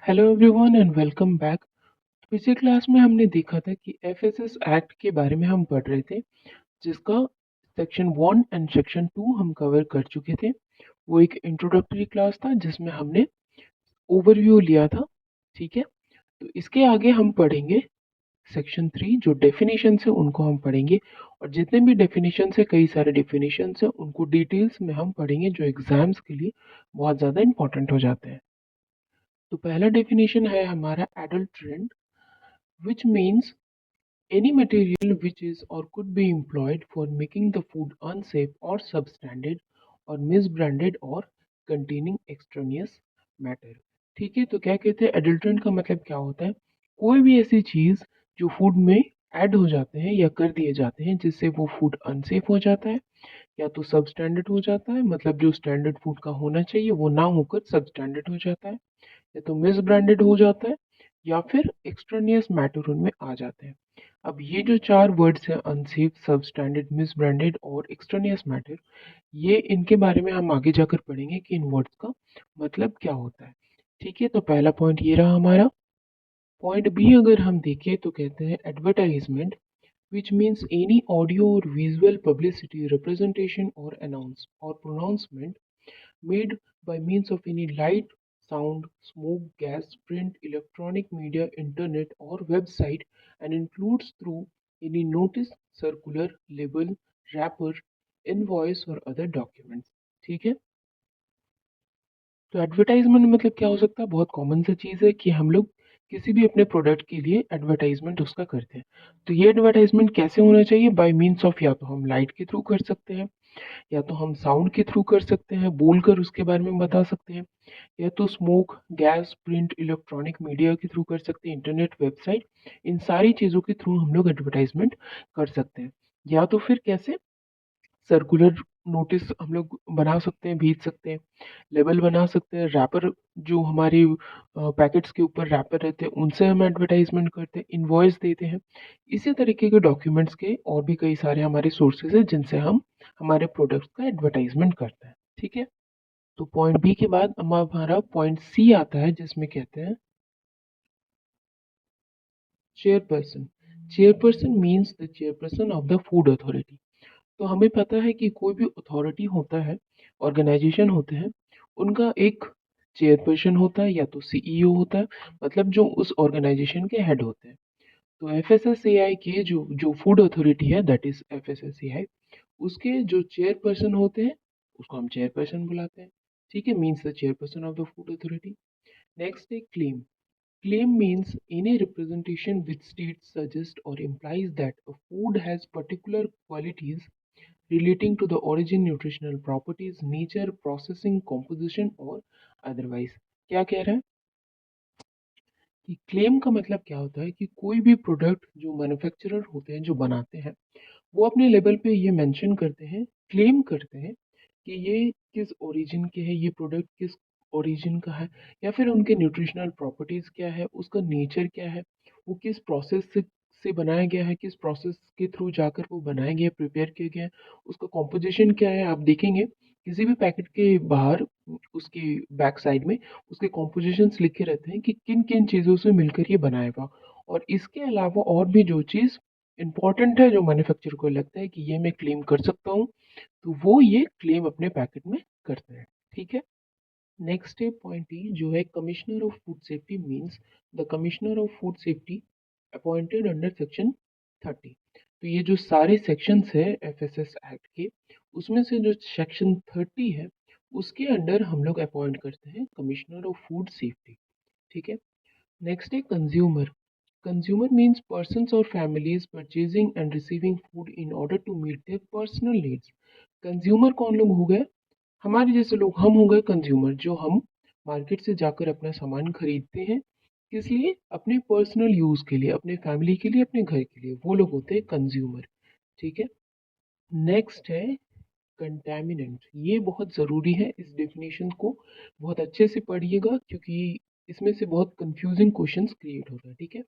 Hello everyone and welcome back. पिछले class में हमने देखा था कि एफएसएस एक्ट के बारे में हम पढ़ रहे थे, जिसका सेक्शन 1 एंड सेक्शन 2 हम कवर कर चुके थे। वो एक इंट्रोडक्टरी क्लास था जिसमें हमने ओवरव्यू लिया था। ठीक है, तो इसके आगे हम पढ़ेंगे सेक्शन 3 जो डेफिनेशन है उनको हम पढ़ेंगे, और जितने भी डेफिनेशन है, कई सारे डेफिनेशन है, उनको डिटेल्स में हम पढ़ेंगे जो एग्जाम्स के लिए बहुत ज़्यादा इंपॉर्टेंट हो जाते हैं। तो पहला डेफिनेशन है हमारा adulterant, which means any material which is or could be employed for making the food unsafe or substandard or misbranded or containing extraneous matter। ठीक है, तो क्या कहते हैं एडल्ट्रेंट का मतलब क्या होता है? कोई भी ऐसी चीज जो फूड में ऐड हो जाते हैं या कर दिए जाते हैं जिससे वो फूड अनसेफ हो जाता है, या तो सबस्टैंडर्ड हो जाता है, मतलब जो स्टैंडर्ड फूड का होना चाहिए वो ना होकर सबस्टैंडर्ड हो जाता है, या तो मिस ब्रांडेड हो जाता है, या फिर एक्सट्रानियस मैटर उनमें आ जाते हैं। अब ये जो चार वर्ड्स हैं, अनसेफ, सबस्टैंडर्ड, मिस ब्रांडेड और एक्सट्रानियस मैटर, ये इनके बारे में हम आगे जाकर पढ़ेंगे कि इन वर्ड्स का मतलब क्या होता है। ठीक है, तो पहला पॉइंट ये रहा हमारा। पॉइंट बी अगर हम देखें तो कहते हैं advertisement, which means any audio or visual publicity, representation or announce or pronouncement made by means of any light, sound, smoke, gas, print, electronic media, internet, or website, and includes through any notice, circular, label, wrapper, invoice, or other documents। ठीक है, तो advertisement मतलब क्या हो सकता है? बहुत common सा चीज़ है कि हम लोग किसी भी अपने प्रोडक्ट के लिए एडवर्टाइजमेंट उसका करते हैं। तो ये एडवर्टाइजमेंट कैसे होना चाहिए? बाय मीन्स ऑफ, या तो हम लाइट के थ्रू कर सकते हैं, या तो हम साउंड के थ्रू कर सकते हैं, बोलकर उसके बारे में बता सकते हैं, या तो smoke, gas, print, electronic media के थ्रू कर सकते हैं, इंटरनेट, वेबसाइट, इन सारी चीज़ों के थ्रू हम लोग एडवर्टाइजमेंट कर सकते हैं। या तो फिर कैसे? सर्कुलर नोटिस हम लोग बना सकते हैं, भेज सकते हैं, लेबल बना सकते हैं, रैपर जो हमारी पैकेट्स के ऊपर रैपर रहते हैं उनसे हम एडवर्टाइजमेंट करते हैं, इनवॉइस देते हैं। इसी तरीके के डॉक्यूमेंट्स के और भी कई सारे हमारे सोर्सेज हैं जिनसे हम हमारे प्रोडक्ट्स का एडवर्टाइजमेंट करते हैं। ठीक है, तो पॉइंट बी के बाद हमारा पॉइंट सी आता है जिसमें कहते हैं chairperson. Chairperson means the chairperson of the food authority. तो हमें पता है कि कोई भी अथॉरिटी होता है, ऑर्गेनाइजेशन होते हैं, उनका एक चेयरपर्सन होता है या तो सीईओ होता है, मतलब जो उस ऑर्गेनाइजेशन के हेड होते हैं। तो एफएसएसएआई के जो जो फूड अथॉरिटी है, दैट इज एफएसएसएआई, उसके जो चेयरपर्सन होते हैं उसको हम चेयरपर्सन बुलाते हैं। ठीक है, means the chairperson of the food authority. Next है claim. Claim means any representation which states, suggests, or implies that a food has particular qualities relating to the origin, nutritional properties, nature, processing, composition or otherwise। क्या कह रहा है कि claim का मतलब क्या होता है कि कोई भी प्रोडक्ट जो मैन्युफैक्चरर होते हैं, जो बनाते हैं, वो अपने लेवल पे ये मेंशन करते हैं, क्लेम करते हैं कि ये किस ओरिजिन के है, ये प्रोडक्ट किस ओरिजिन का है, या फिर उनके न्यूट्रिशनल प्रॉपर्टीज क्या है, उसका नेचर क्या है, वो किस प्रोसेस से बनाया गया है, किस प्रोसेस के थ्रू जाकर वो बनाया गया, प्रिपेयर किया गया है, उसका कॉम्पोजिशन क्या है। आप देखेंगे किसी भी पैकेट के बाहर उसकी बैक साइड में उसके कॉम्पोजिशंस लिखे रहते हैं कि किन किन चीज़ों से मिलकर ये बनाया हुआ। और इसके अलावा और भी जो चीज़ इम्पॉर्टेंट है, जो मैन्युफैक्चरर को लगता है कि ये मैं क्लेम कर सकता हूँ, तो वो ये क्लेम अपने पैकेट में करते हैं। ठीक है, नेक्स्ट है पॉइंट ई जो है commissioner of food safety, means the commissioner of food safety appointed under section 30। तो ये जो सारे सेक्शंस है एफएसएस एक्ट के, उसमें से जो सेक्शन 30 है उसके अंडर हम लोग अपॉइंट करते हैं कमिश्नर ऑफ फूड सेफ्टी। ठीक है, नेक्स्ट है consumer. Consumer means persons or families purchasing and receiving food in order to meet their personal needs। Consumer कौन लोग हो गए? हमारे जैसे लोग, हम हो गए कंज्यूमर, जो हम मार्केट से जाकर अपना सामान खरीदते हैं, किस लिए? अपने पर्सनल यूज के लिए, अपने फैमिली के लिए, अपने घर के लिए, वो लोग होते हैं कंज्यूमर। ठीक है, नेक्स्ट है कंटेमिनेंट। ये बहुत ज़रूरी है, इस डेफिनेशन को बहुत अच्छे से पढ़िएगा क्योंकि इसमें से बहुत कंफ्यूजिंग क्वेश्चंस क्रिएट होता है। ठीक है,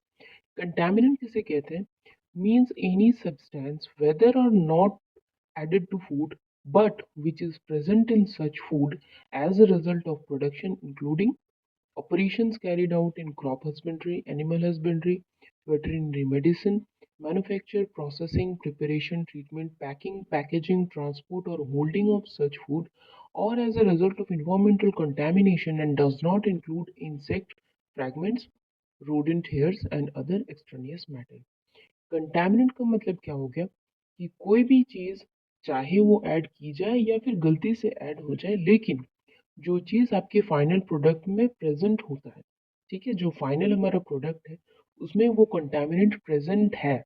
कंटेमिनेंट किसे कहते हैं? मीन्स एनी सब्सटेंस वेदर और not added to food but which is present in such food as a result of production, including Operations carried out in crop husbandry, animal husbandry, veterinary medicine, manufacture, processing, preparation, treatment, packing, packaging, transport, or holding of such food, or as a result of environmental contamination and does not include insect fragments, rodent hairs, and other extraneous matter. Contaminant का मतलब क्या हो गया कि कोई भी चीज़ चाहे वो ऐड की जाए या फिर गलती से ऐड हो जाए, लेकिन जो चीज़ आपके फाइनल प्रोडक्ट में प्रेजेंट होता है, ठीक है, जो फाइनल हमारा प्रोडक्ट है उसमें वो कंटामिनेंट प्रेजेंट है।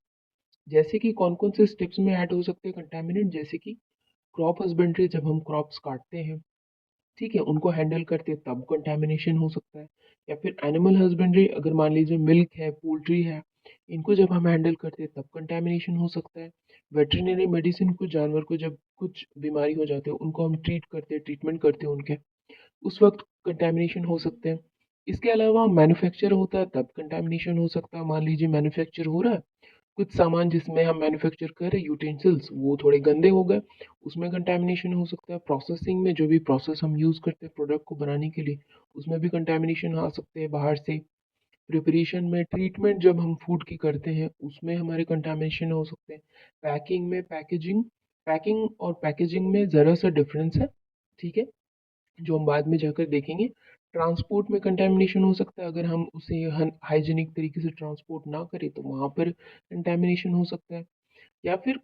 जैसे कि कौन कौन से स्टेप्स में ऐड हो सकते हैं कंटामिनेंट, जैसे कि क्रॉप हस्बेंड्री, जब हम क्रॉप्स काटते हैं, ठीक है, उनको हैंडल करते तब कंटेमिनेशन हो सकता है। या फिर एनिमल हस्बेंड्री, अगर मान लीजिए मिल्क है, पोल्ट्री है, इनको जब हम हैंडल करते तब कंटेमिनेशन हो सकता है। वेटरिनरी मेडिसिन, कुछ जानवर को जब कुछ बीमारी हो जाती है उनको हम ट्रीट करते हैं, ट्रीटमेंट करते हैं उनके, उस वक्त कंटेमिनेशन हो सकते हैं। इसके अलावा मैन्युफैक्चर होता है तब कंटेमिनेशन हो सकता है। मान लीजिए मैन्युफैक्चर हो रहा है, कुछ सामान जिसमें हम मैन्युफैक्चर कर रहे हैं, यूटेंसिल्स, वो थोड़े गंदे हो गए, उसमें कंटेमिनेशन हो सकता है। प्रोसेसिंग में जो भी प्रोसेस हम यूज़ करते हैं प्रोडक्ट को बनाने के लिए, उसमें भी कंटेमिनेशन आ सकते हैं बाहर से। प्रिपरेशन में, ट्रीटमेंट जब हम फूड की करते हैं उसमें हमारे कंटेमिनेशन हो सकते हैं। पैकिंग में, पैकिंग और पैकेजिंग में ज़रा सा डिफरेंस है, ठीक है, जो हम बाद में जाकर देखेंगे। ट्रांसपोर्ट में कंटेमिनेशन हो सकता है, अगर हम उसे हाइजीनिक तरीके से ट्रांसपोर्ट ना करें तो वहाँ पर कंटेमिनेशन हो सकता है। या फिर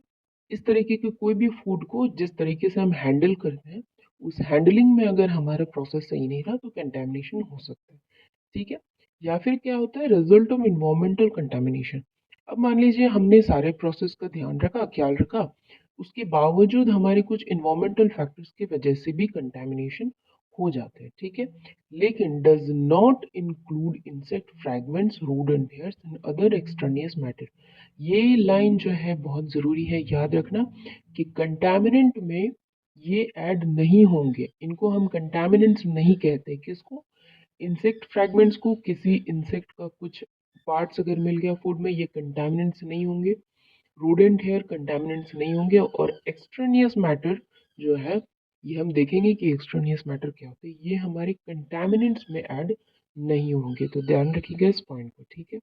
इस तरीके के कोई भी फूड को जिस तरीके से हम हैंडल करते हैं, उस हैंडलिंग में अगर हमारा प्रोसेस सही नहीं रहा तो कंटेमिनेशन हो सकता है, ठीक है। या फिर क्या होता है, रिजल्ट ऑफ इन्वायरमेंटल कंटेमिनेशन। अब मान लीजिए हमने सारे प्रोसेस का ध्यान रखा, ख्याल रखा, उसके बावजूद हमारे कुछ इन्वायरमेंटल फैक्टर्स की वजह से भी कंटेमिनेशन हो जाते हैं, ठीक है, लेकिन does not include insect fragments, rodent hairs and other extraneous matter. ये लाइन जो है बहुत ज़रूरी है, याद रखना कि कंटामिनेंट में ये ऐड नहीं होंगे, इनको हम कंटामिनेंट्स नहीं कहते। किसको? इंसेक्ट फ्रैगमेंट्स को, किसी इंसेक्ट का कुछ पार्ट्स अगर मिल गया फूड में, ये कंटामिनेंट्स नहीं होंगे। रोडेंट हेयर कंटामिनेंट्स नहीं होंगे। और एक्सट्रेनियस मैटर जो है, ये हम देखेंगे कि एक्सट्रेनियस मैटर क्या होते हैं, ये हमारे कंटामिनेंट्स में ऐड नहीं होंगे, तो ध्यान रखिएगा इस पॉइंट को, ठीक है।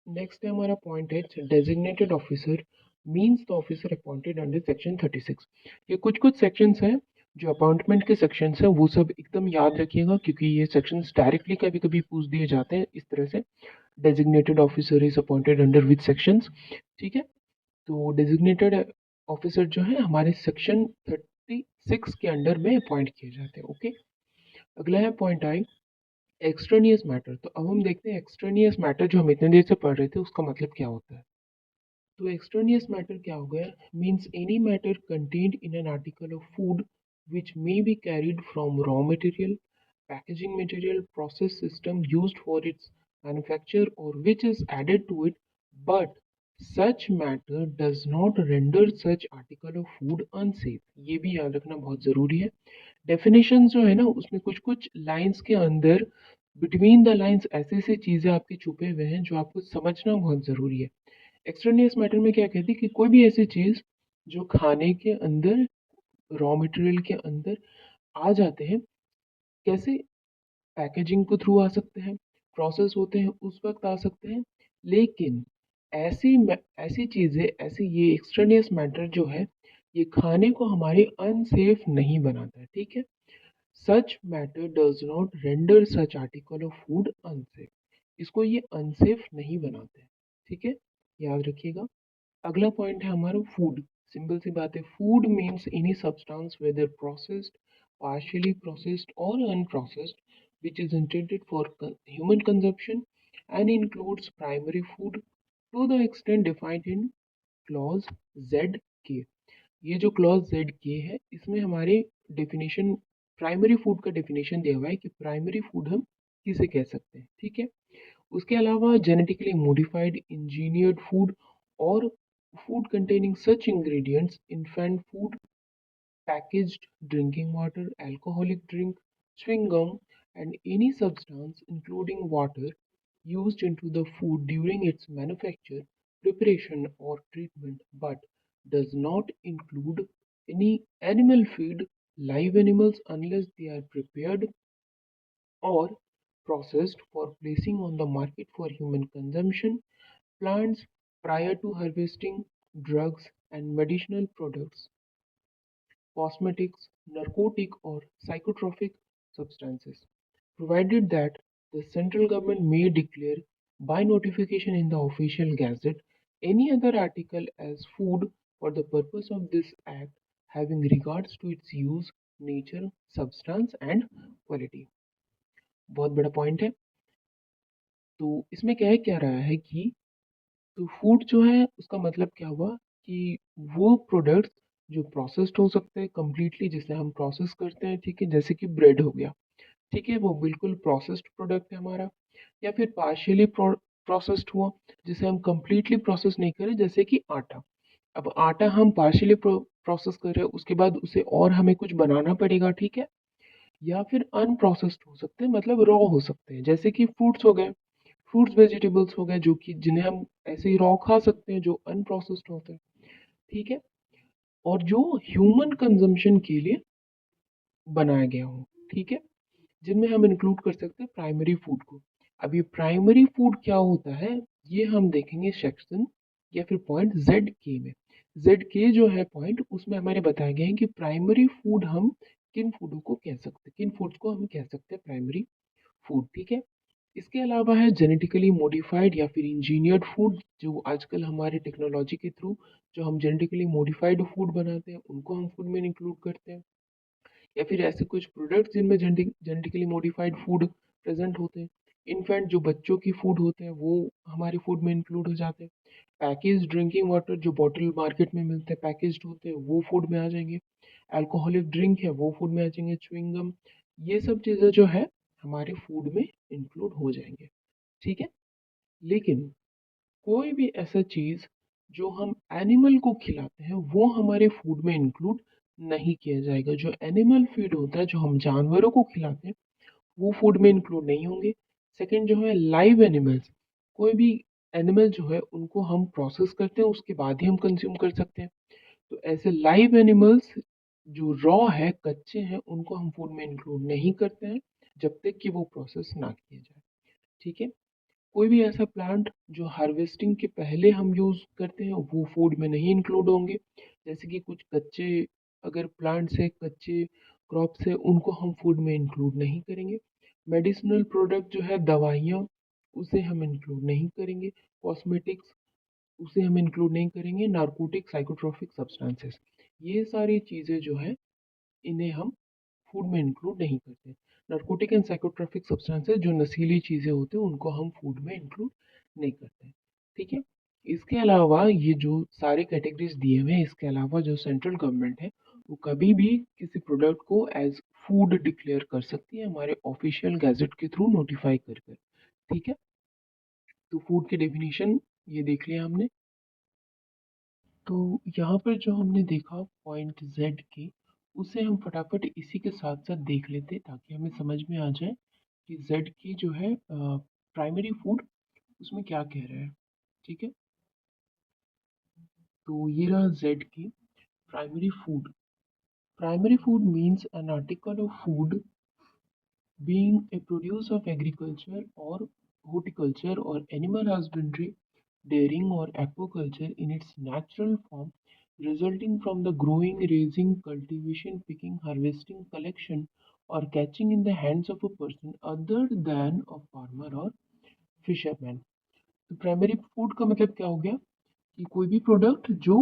नेक्स्ट है हमारा पॉइंट है designated officer, means the officer appointed under section 36। ये कुछ कुछ सेक्शंस हैं जो अपॉइंटमेंट के सेक्शंस हैं, वो सब एकदम याद रखिएगा क्योंकि ये सेक्शंस डायरेक्टली कभी कभी पूछ दिए जाते हैं इस तरह से। Designated officer is appointed under which sections, ठीक है। तो डेजिग्नेटेड ऑफिसर जो है हमारे सेक्शन 36 के अंडर में अपॉइंट किए जाते हैं, ओके। अगला है पॉइंट आई, एक्सट्रेनियस मैटर। तो अब हम देखते हैं एक्सट्रेनियस मैटर जो हम इतने देर से पढ़ रहे थे उसका मतलब क्या होता है। तो एक्सट्रेनियस मैटर क्या हो गया, means any matter contained in an article of food which may be carried from raw material, packaging material, process system used for its manufacture, or which is added to it, but such matter does not render such article of food unsafe। ये भी याद रखना बहुत ज़रूरी है। Definition जो है ना, उसमें कुछ कुछ लाइंस के अंदर, बिटवीन द लाइंस ऐसे ऐसे चीज़ें आपके छुपे हुए हैं जो आपको समझना बहुत ज़रूरी है। एक्सट्रेनियस मैटर में क्या कहती है कि कोई भी ऐसी चीज़ जो खाने के अंदर, रॉ मटेरियल के अंदर आ जाते हैं, कैसे? पैकेजिंग के थ्रू आ सकते हैं, प्रोसेस होते हैं उस वक्त आ सकते हैं, लेकिन ऐसी चीज़ें, ऐसी ये एक्सट्रेनियस मैटर जो है, ये खाने को हमारे अनसेफ नहीं बनाता है, ठीक है। सच matter does not render such article of food unsafe, इसको ये अनसेफ नहीं बनाते, ठीक है, याद रखिएगा। अगला पॉइंट है हमारा फूड। सिंपल सी बात है, food means any substance whether processed, partially processed or unprocessed, which is intended for human consumption and includes primary food to the extent defined in clause ZK। ये जो क्लॉज जेड के है, इसमें हमारे definition, primary food का definition दिया हुआ है कि प्राइमरी फूड हम किसे कह सकते हैं, ठीक है। उसके अलावा जेनेटिकली मॉडिफाइड इंजीनियर्ड फूड और food containing such ingredients, infant food, packaged drinking water, alcoholic drink, chewing gum, and any substance, including water, used into the food during its manufacture, preparation, or treatment, but does not include any animal feed, live animals unless they are prepared or processed for placing on the market for human consumption, plants prior to harvesting, drugs and medicinal products, cosmetics, narcotic or psychotropic substances, provided that the central government may declare by notification in the official gazette any other article as food for the purpose of this act having regards to its use, nature, substance and quality। बहुत बड़ा point है। तो इसमें क्या रहा है कि तो फूड जो है उसका मतलब क्या हुआ कि वो प्रोडक्ट्स जो प्रोसेस्ड हो सकते हैं कंप्लीटली, जिसे हम प्रोसेस करते हैं, ठीक है, जैसे कि ब्रेड हो गया, ठीक है, वो बिल्कुल प्रोसेस्ड प्रोडक्ट है हमारा। या फिर पार्शियली प्रोसेस्ड हुआ जिसे हम कंप्लीटली प्रोसेस नहीं करें, जैसे कि आटा। अब आटा हम पार्शियली प्रोसेस कर रहे हैं, उसके बाद उसे और हमें कुछ बनाना पड़ेगा, ठीक है। या फिर अनप्रोसेस्ड हो सकते हैं, मतलब रॉ हो सकते हैं, जैसे कि फ्रूट्स हो गए, फ्रूट्स वेजिटेबल्स हो गए, जो कि जिन्हें हम ऐसे ही रॉ खा सकते हैं, जो अनप्रोसेस्ड होते हैं, ठीक है। और जो ह्यूमन कंजम्पशन के लिए बनाया गया हो, ठीक है, जिनमें हम इंक्लूड कर सकते हैं प्राइमरी फूड को। अब ये प्राइमरी फूड क्या होता है, ये हम देखेंगे सेक्शन या फिर पॉइंट जेड के में। जेड के जो है पॉइंट, उसमें हमारे बताया गया है कि प्राइमरी फूड हम किन फूडों को कह सकते हैं, किन फूड्स को हम कह सकते हैं प्राइमरी फूड, ठीक है। इसके अलावा है जेनेटिकली मॉडिफाइड या फिर इंजीनियर्ड फूड, जो आजकल हमारे टेक्नोलॉजी के थ्रू जो हम जेनेटिकली मॉडिफाइड फूड बनाते हैं उनको हम फूड में इंक्लूड करते हैं। या फिर ऐसे कुछ प्रोडक्ट्स जिनमें जेनेटिकली मॉडिफाइड फूड प्रेजेंट होते हैं। इनफैक्ट जो बच्चों की फूड होते हैं वो हमारे फूड में इंक्लूड हो जाते हैं। पैकेज ड्रिंकिंग वाटर जो बॉटल मार्केट में मिलते हैं पैकेज्ड होते हैं, वो फूड में आ जाएंगे। अल्कोहलिक ड्रिंक है वो फूड में आ जाएंगे। च्युइंगम, ये सब चीज़ें जो है हमारे फूड में इंक्लूड हो जाएंगे, ठीक है। लेकिन कोई भी ऐसा चीज़ जो हम एनिमल को खिलाते हैं वो हमारे फूड में इंक्लूड नहीं किया जाएगा। जो एनिमल फीड होता है, जो हम जानवरों को खिलाते हैं, वो फूड में इंक्लूड नहीं होंगे। सेकंड जो है लाइव एनिमल्स, कोई भी एनिमल जो है उनको हम प्रोसेस करते हैं उसके बाद ही हम कंज्यूम कर सकते हैं। तो ऐसे लाइव एनिमल्स जो रॉ है, कच्चे हैं, उनको हम फूड में इंक्लूड नहीं करते हैं जब तक कि वो प्रोसेस ना किया जाए, ठीक है। कोई भी ऐसा प्लांट जो हार्वेस्टिंग के पहले हम यूज़ करते हैं वो फूड में नहीं इंक्लूड होंगे। जैसे कि कुछ कच्चे अगर प्लांट्स है, कच्चे क्रॉप्स है, उनको हम फूड में इंक्लूड नहीं करेंगे। मेडिसिनल प्रोडक्ट जो है दवाइयाँ, उसे हम इंक्लूड नहीं करेंगे। कॉस्मेटिक्स, उसे हम इंक्लूड नहीं करेंगे। नार्कोटिक साइकोट्रोपिक सब्सटेंसेस, ये सारी चीज़ें जो है इन्हें हम फूड में इंक्लूड नहीं करते। नार्कोटिक एंड साइकोट्रोपिक सब्सटेंसेस जो नशीली चीज़ें होती हैं उनको हम फूड में इंक्लूड नहीं करते, ठीक है। इसके अलावा ये जो सारे कैटेगरीज दिए हुए हैं, इसके अलावा जो सेंट्रल गवर्नमेंट है वो कभी भी किसी प्रोडक्ट को एज फूड डिक्लेयर कर सकती है हमारे ऑफिशियल गैजेट के थ्रू नोटिफाई कर कर, ठीक है। तो फूड की डेफिनेशन ये देख लिया हमने। तो यहाँ पर जो हमने देखा पॉइंट जेड की, उसे हम फटाफट इसी के साथ साथ देख लेते हैं ताकि हमें समझ में आ जाए कि जेड की जो है प्राइमरी फूड उसमें क्या कह रहा है, ठीक है। तो ये रहा जेड की primary food. Primary food means an article of food being a produce of agriculture or horticulture or animal husbandry, dairying or aquaculture in its natural form, resulting from the growing, raising, cultivation, picking, harvesting, collection, or catching in the hands of a person other than a farmer or fisherman। तो primary food का मतलब क्या हो गया कि कोई भी product जो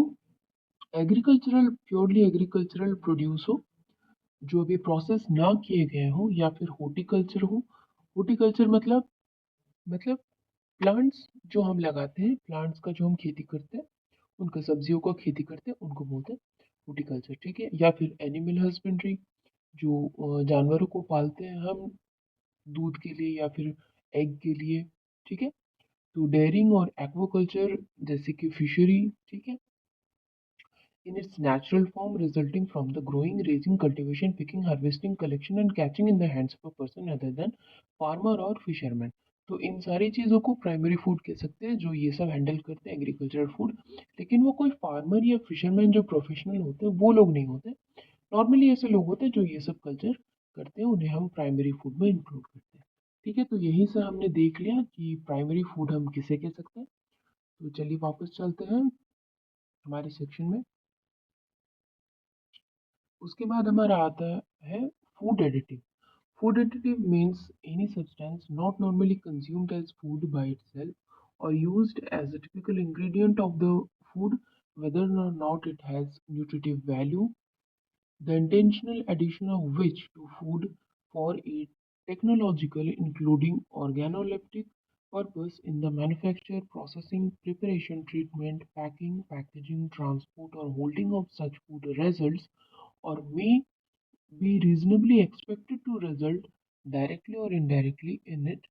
एग्रीकल्चरल, प्योरली एग्रीकल्चरल प्रोड्यूस हो, जो अभी प्रोसेस ना किए गए हों, या फिर हॉर्टिकल्चर हो। हॉर्टिकल्चर मतलब प्लांट्स जो हम लगाते हैं, प्लांट्स का जो हम खेती करते हैं, उनका सब्जियों का खेती करते हैं, उनको बोलते हैं हॉर्टिकल्चर, ठीक है। या फिर एनिमल हस्बेंड्री, जो जानवरों को पालते हैं हम दूध के लिए या फिर एग के लिए, ठीक है। तो डेयरिंग और एक्वाकल्चर जैसे कि फिशरी, ठीक है, in its natural form resulting from the growing, raising, cultivation, picking, harvesting, collection and catching in the hands of a person other than farmer or fisherman। तो इन सारी चीज़ों को प्राइमरी फूड कह सकते हैं जो ये सब हैंडल करते हैं एग्रीकल्चरल फूड। लेकिन वो कोई फार्मर या फिशरमैन जो प्रोफेशनल होते हैं वो लोग नहीं होते। नॉर्मली ऐसे लोग होते हैं जो ये सब कल्चर करते हैं, उन्हें हम प्राइमरी फूड में इंक्लूड करते हैं, ठीक है। ठीक है, तो यहीं से हमने देख लिया कि प्राइमरी फूड हम किसे कह सकते हैं। तो चलिए वापस चलते हैं हमारे सेक्शन में। उसके बाद हमारा आता है food additive. Food additive means any substance not normally consumed as food by itself or used as a typical ingredient of the food, whether or not it has nutritive value, the intentional addition of which to food for a technological, including organoleptic purpose in the manufacture, processing, preparation, treatment, packing, packaging, transport, or holding of such food results or may be reasonably expected to result directly or indirectly in it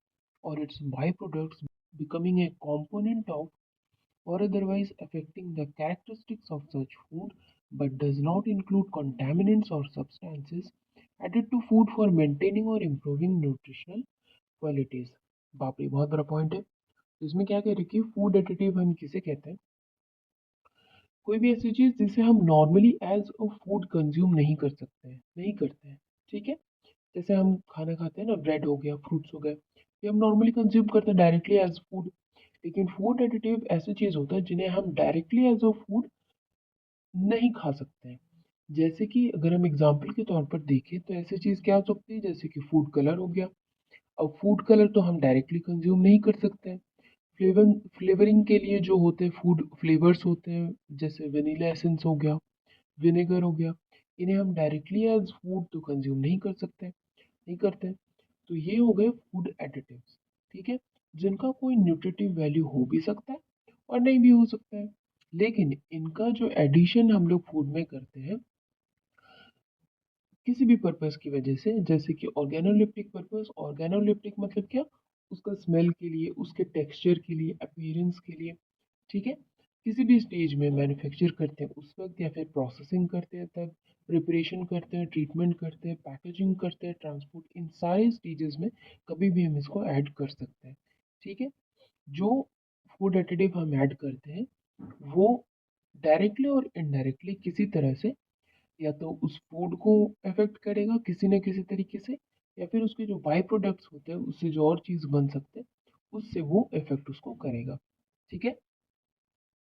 or its byproducts becoming a component of or otherwise affecting the characteristics of such food but does not include contaminants or substances added to food for maintaining or improving nutritional qualities। बाप रे बहुत बड़ा point है। तो इसमें क्या कह रहे कि फूड एडिटिव हम किसे कहते हैं, कोई भी ऐसी चीज जिसे हम normally as a food consume नहीं कर सकते हैं, नहीं करते हैं। ठीक है, जैसे हम खाना खाते हैं ना, ब्रेड हो गया, फ्रूट्स हो गए, ये हम नॉर्मली कंज्यूम करते हैं डायरेक्टली एज फूड। लेकिन फूड एडिटिव ऐसी चीज होता है जिन्हें हम डायरेक्टली एज अ फूड नहीं खा सकते हैं। जैसे कि अगर हम एग्जाम्पल के तौर पर देखें तो ऐसी चीज क्या हो सकती है, जैसे कि फूड कलर हो गया। अब फूड कलर तो हम डायरेक्टली कंज्यूम नहीं कर सकते हैं। फ्लेवरिंग के लिए जो होते हैं फूड फ्लेवर्स होते हैं, जैसे वेनिला एसेंस हो गया, विनेगर हो गया, इन्हें हम डायरेक्टली एज फूड तो कंज्यूम नहीं कर सकते, नहीं करते। तो ये हो गए फूड एडिटिव्स। ठीक है, जिनका कोई न्यूट्रिटिव वैल्यू हो भी सकता है और नहीं भी हो सकता है, लेकिन इनका जो एडिशन हम लोग फूड में करते हैं किसी भी पर्पस की वजह से, जैसे कि ऑर्गेनोलिप्टिक पर्पस। ऑर्गेनोलिप्टिक मतलब क्या, उसका स्मेल के लिए, उसके टेक्सचर के लिए, अपीयरेंस के लिए। ठीक है, किसी भी स्टेज में मैन्युफैक्चर करते हैं उस वक्त, या फिर प्रोसेसिंग करते हैं तब, प्रिपरेशन करते हैं, ट्रीटमेंट करते हैं, पैकेजिंग करते हैं, ट्रांसपोर्ट, इन सारे स्टेजेस में कभी भी हम इसको ऐड कर सकते हैं। ठीक है, जो फूड एडिटिव हम ऐड करते हैं वो डायरेक्टली और इनडायरेक्टली किसी तरह से या तो उस फूड को अफेक्ट करेगा किसी न किसी तरीके से, या फिर उसके जो बाई प्रोडक्ट्स होते हैं उससे जो और चीज बन सकते हैं उससे वो इफेक्ट उसको करेगा। ठीक है,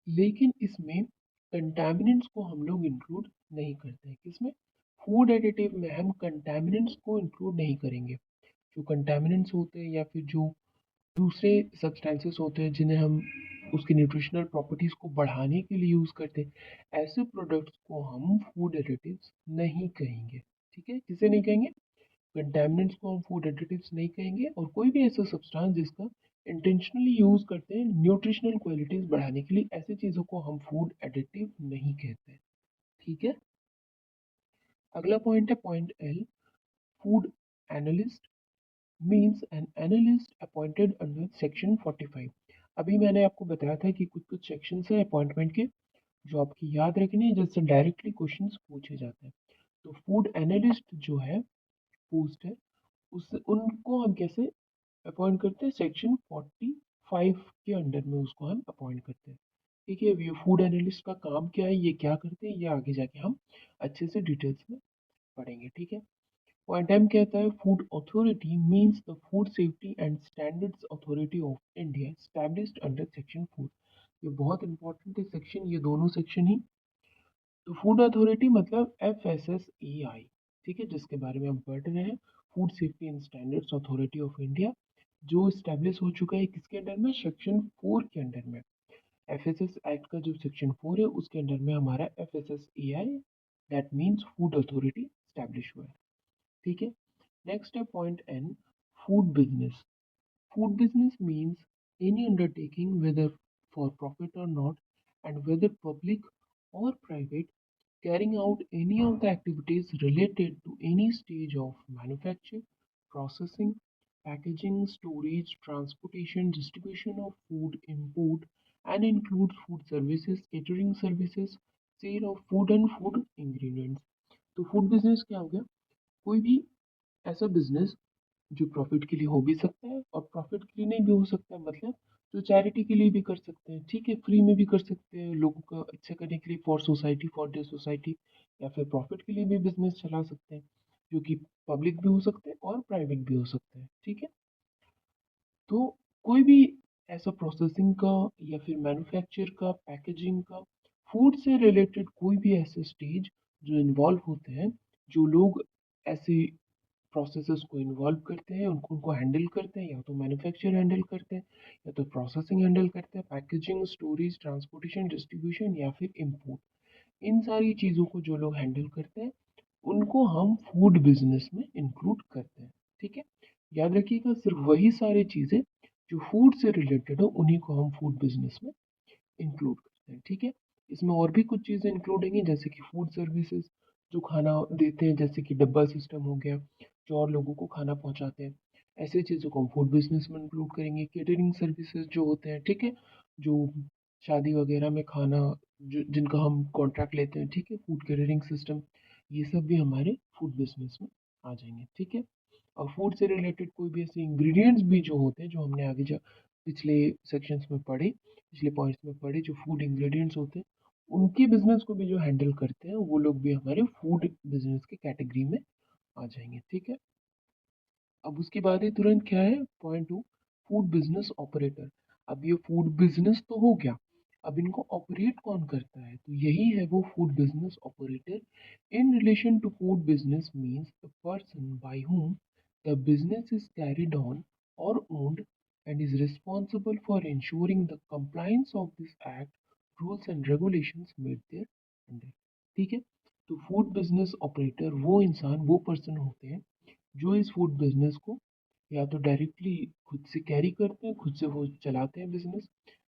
लेकिन इसमें कंटामिनेंट्स को हम लोग इंक्लूड नहीं करते हैं। किसमें, फूड एडिटिव में हम कंटामिनेंट्स को इंक्लूड नहीं करेंगे। जो कंटामिनेंट्स होते हैं या फिर जो दूसरे सब्सटेंसेस होते हैं जिन्हें हम उसकी न्यूट्रिशनल प्रॉपर्टीज को बढ़ाने के लिए यूज करते हैं, ऐसे प्रोडक्ट्स को हम फूड एडिटिव्स नहीं कहेंगे। ठीक है, किसे नहीं कहेंगे, कंटेमिनेंट्स को हम फूड एडिटिव्स नहीं कहेंगे, और कोई भी ऐसा सब्सटेंस जिसका इंटेंशनली यूज करते हैं न्यूट्रिशनल क्वालिटीज बढ़ाने के लिए, ऐसी चीजों को हम फूड एडिटिव नहीं कहते हैं। ठीक है, अगला पॉइंट है point L, food analyst means an analyst appointed under section 45। अभी मैंने आपको बताया था कि कुछ कुछ सेक्शन है अपॉइंटमेंट के जो आपकी याद रखनी है, जिससे डायरेक्टली क्वेश्चंस पूछे जाते हैं। तो फूड एनालिस्ट जो है पोस्ट है, उस उनको हम कैसे अपॉइंट करते हैं, सेक्शन 45 के अंडर में उसको हम अपॉइंट करते हैं। ठीक है, ये फूड एनालिस्ट का काम क्या है, ये क्या करते हैं, ये आगे जाके हम अच्छे से डिटेल्स में पढ़ेंगे। ठीक है, पॉइंट एम कहता है food authority means the food safety and standards authority of India established under section 4। ये बहुत इंपॉर्टेंट है सेक्शन, ये दोनों सेक्शन ही। तो फूड अथॉरिटी मतलब FSSAI, ठीक है, जिसके बारे में हम पढ़ रहे हैं, food safety and standards authority of India, जो स्टैब्लिश हो चुका है किसके अंडर में, सेक्शन 4 के अंडर में। FSS एक्ट का जो सेक्शन 4 है उसके अंडर में हमारा FSSAI, that means food authority, establish हुआ है। ठीक है, नेक्स्ट है point N, food business. Food business means any undertaking, whether for profit or not, and whether public or private, carrying out any of the activities related to any stage of manufacture, processing, packaging, storage, transportation, distribution of food, import, and includes food services, catering services, sale of food and food ingredients। तो food business क्या हो गया, कोई भी ऐसा business जो profit के लिए हो भी सकता है और प्रॉफिट के लिए नहीं भी हो सकता है, मतलब जो चैरिटी के लिए भी कर सकते हैं, ठीक है, फ्री में भी कर सकते हैं लोगों का अच्छा करने के लिए, for society, for the society, या फिर प्रॉफिट के लिए भी बिजनेस चला सकते हैं, जो कि पब्लिक भी हो सकते हैं और प्राइवेट भी हो सकते हैं। ठीक है, तो कोई भी ऐसा प्रोसेसिंग का या फिर मैन्युफैक्चर का, पैकेजिंग का, फूड से रिलेटेड कोई भी ऐसे स्टेज जो इन्वॉल्व होते हैं, जो लोग ऐसे प्रोसेसेस को इन्वॉल्व करते हैं, उनको उनको हैंडल करते हैं, या तो मैन्युफैक्चर हैंडल करते हैं, या तो प्रोसेसिंग हैंडल करते हैं, पैकेजिंग, स्टोरेज, ट्रांसपोर्टेशन, डिस्ट्रीब्यूशन या फिर इम्पोर्ट। इन सारी चीज़ों को जो लोग हैंडल करते हैं, उनको हम फूड बिजनेस में इंक्लूड करते हैं। ठीक है, याद रखिएगा, सिर्फ वही सारी चीज़ें जो फूड से रिलेटेड हो उन्हीं को हम फूड बिजनेस में इंक्लूड करते हैं। ठीक है, इसमें और भी कुछ चीज़ें इंक्लूड होंगी, जैसे कि फूड सर्विसेज, जो खाना देते हैं, जैसे कि डब्बा सिस्टम हो गया, जो और लोगों को खाना पहुंचाते हैं, ऐसे चीज़ों को हम फूड बिजनेस में इंक्लूड करेंगे। केटरिंग सर्विसेज जो होते हैं, ठीक है, जो शादी वगैरह में खाना, जो जिनका हम कॉन्ट्रैक्ट लेते हैं, ठीक है, फूड केटरिंग सिस्टम, ये सब भी हमारे फूड बिजनेस में आ जाएंगे। ठीक है, और फूड से रिलेटेड कोई भी ऐसे इंग्रेडिएंट्स भी जो होते हैं, जो हमने आगे पिछले सेक्शंस में पढ़े, पिछले पॉइंट्स में पढ़े, जो फूड इंग्रेडिएंट्स होते हैं, उनके बिजनेस को भी जो हैंडल करते हैं, वो लोग भी हमारे फूड बिजनेस के कैटेगरी में आ जाएंगे। ठीक है, अब उसके बाद ही तुरंत क्या है, point two, food business operator. अब ये फूड बिजनेस तो हो गया, अब इनको ऑपरेट कौन करता है, तो यही है वो food business operator. In relation to food business means the person by whom the business is carried on or owned and is responsible for ensuring the compliance of this act, rules and regulations made there under। ठीक है, तो food business operator वो इंसान, वो person होते हैं जो इस फूड बिजनेस को या तो डायरेक्टली खुद से कैरी करते हैं, खुद से वो चलाते हैं बिजनेस,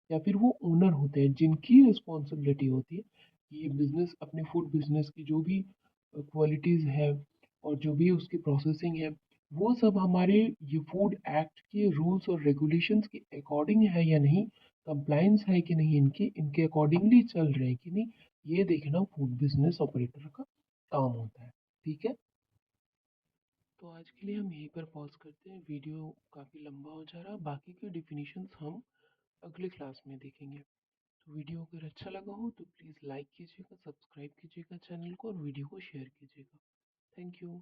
या फिर वो ओनर होते हैं जिनकी रिस्पॉन्सिबिलिटी होती है कि ये बिजनेस, अपने फूड बिजनेस की जो भी क्वालिटीज़ है और जो भी उसकी प्रोसेसिंग है, वो सब हमारे ये फूड एक्ट के रूल्स और रेगुलेशंस के अकॉर्डिंग है या नहीं, कंप्लायंस है कि नहीं, इनके इनके अकॉर्डिंगली चल रहे हैं कि नहीं, ये देखना फूड बिजनेस ऑपरेटर का काम होता है। ठीक है, तो आज के लिए हम यहीं पर पॉज करते हैं, वीडियो काफ़ी लंबा हो जा रहा है, बाकी के डिफिनीशंस हम अगले क्लास में देखेंगे। तो वीडियो अगर अच्छा लगा हो तो प्लीज़ लाइक कीजिएगा, सब्सक्राइब कीजिएगा चैनल को, और वीडियो को शेयर कीजिएगा। Thank you.